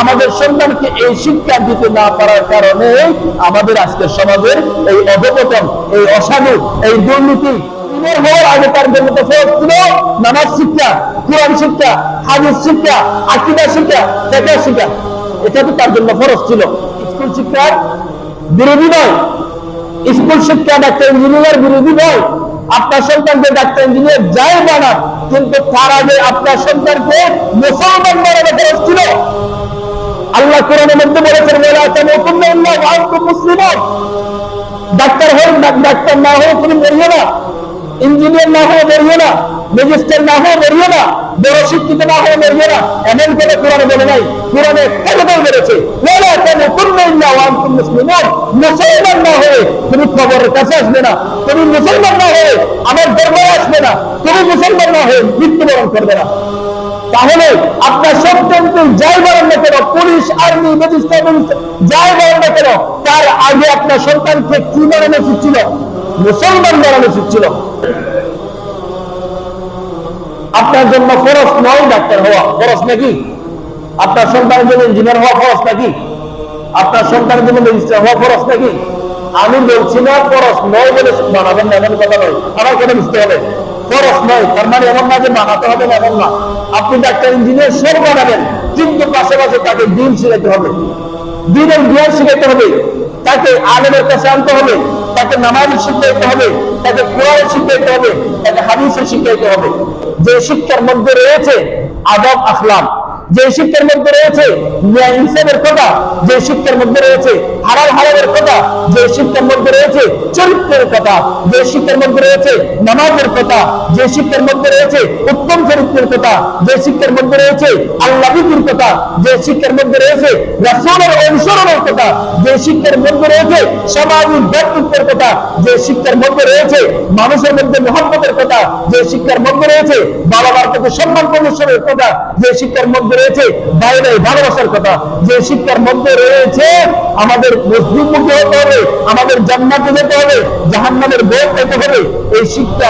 আমাদের সন্তানকে এই শিক্ষা দিতে না পারার কারণে আমাদের আজকের সমাজের এই অধপতন, এই অসাধু, এই দুর্নীতি হওয়ার আগে তার জন্য তো ফরজ ছিল নামাজ শিক্ষা, কোরআন শিক্ষা, হাদিস শিক্ষা, আকীদা শিক্ষা, ফিকহ শিক্ষা। এটা তো তার জন্য ফরজ ছিল। স্কুল শিক্ষার বিরোধী নয়, স্কুল শিক্ষা ডাক্তার ইঞ্জিনিয়ার বিরোধী নয়। আপনার সন্তানকে ডাক্তার ইঞ্জিনিয়ার যাই বানান, কিন্তু তার আগে আপনার সন্তানকে মুসলমান বানানো ফরজ ছিল। আল্লাহ কোরআনের মধ্যে বলেছেন, ওয়ালা তামুতুন্না ইল্লা ওয়া আনতুম মুসলিমুন। ডাক্তার হও, ডাক্তার না হও তুমি মরিও না, ইঞ্জিনিয়ার না হও মরিও না, ম্যাজিস্ট্রেট না হও মরিও না, বড় শিক্ষিত না হও মরিও না। এমন করে কোরআনে বলে নাই, কোরআনে একটাই বলেছে, ওয়ালা তামুতুন্না ইল্লা ওয়া আনতুম মুসলিমুন। মুসলমান না হয়ে তুমি কবরের কাছে আসবে না, তুমি মুসলমান না হয়ে আমার দরবারে আসবে না, তুমি মুসলমান না হয়ে মৃত্যুবরণ করবে না। তাহলে আপনার সন্তানকে যাই বলেন না কেন, পুলিশ, আর্মি, ম্যাজিস্ট্রেট যাই বলেন না কেন, তার আগে আপনার সন্তানকে কি বানানো উচিত ছিল? মুসলমান বানানো উচিত ছিল। আপনার জন্য ফরজ নয় ডাক্তার হওয়া, ফরজ নাকি? আপনার সন্তানের জন্য ইঞ্জিনিয়ার হওয়া ফরজ নাকি? আপনার সন্তানের জন্য ম্যাজিস্ট্রেট হওয়া ফরজ নাকি? আমি বলছি না ফরজ নয় বলে বানাবেন না, এমন কথা নয়। আমার কথা বুঝতে হবে, ফরজ নয় তার মানে এমন না যে বানাতে হবে না, এমন না। আপনি ডাক্তার, ইঞ্জিনিয়ার সব বানাবেন, কিন্তু পাশাপাশি তাকে দিন শিখাতে হবে, দিনের জ্ঞান শিখাতে হবে, তাকে আলেমের কাছে আনতে হবে, তাকে নামাজ শিখাইতে হবে, তাকে কোরআন শিখাইতে হবে, তাকে হাদিস শিখাইতে হবে। যে শিক্ষার মধ্যে রয়েছে আদব আখলাক, যে শিক্ষার মধ্যে রয়েছে ন্যায় ইনসাফের কথা, যে শিক্ষার মধ্যে রয়েছে হালাল হারামের কথা, যে শিক্ষার মধ্যে রয়েছে চরিত্রের কথা, যে শিক্ষার মধ্যে রয়েছে নামাজের কথা, যে শিক্ষার মধ্যে রয়েছে উত্তম চরিত্রের কথা, যে শিক্ষার মধ্যে রয়েছে আল্লাহ ভীতির কথা, যে শিক্ষার মধ্যে রয়েছে রাসূলের অনুসরণের কথা, যে শিক্ষার মধ্যে রয়েছে সামাজিক ব্যক্তিত্বের কথা, যে শিক্ষার মধ্যে রয়েছে মানুষের মধ্যে মহব্বতের কথা, যে শিক্ষার মধ্যে রয়েছে বাবা মার প্রতি সম্মান প্রদর্শনের কথা, যে শিক্ষার মধ্যে রয়েছে বাইরে ভালোবাসার কথা, যে শিক্ষার মধ্যে রয়েছে আমাদের মজবুত মুখে হতে হবে, আমাদের জান্নাতে যেতে হবে, জাহান্নামের ভয় পেতে হবে। এই শিক্ষা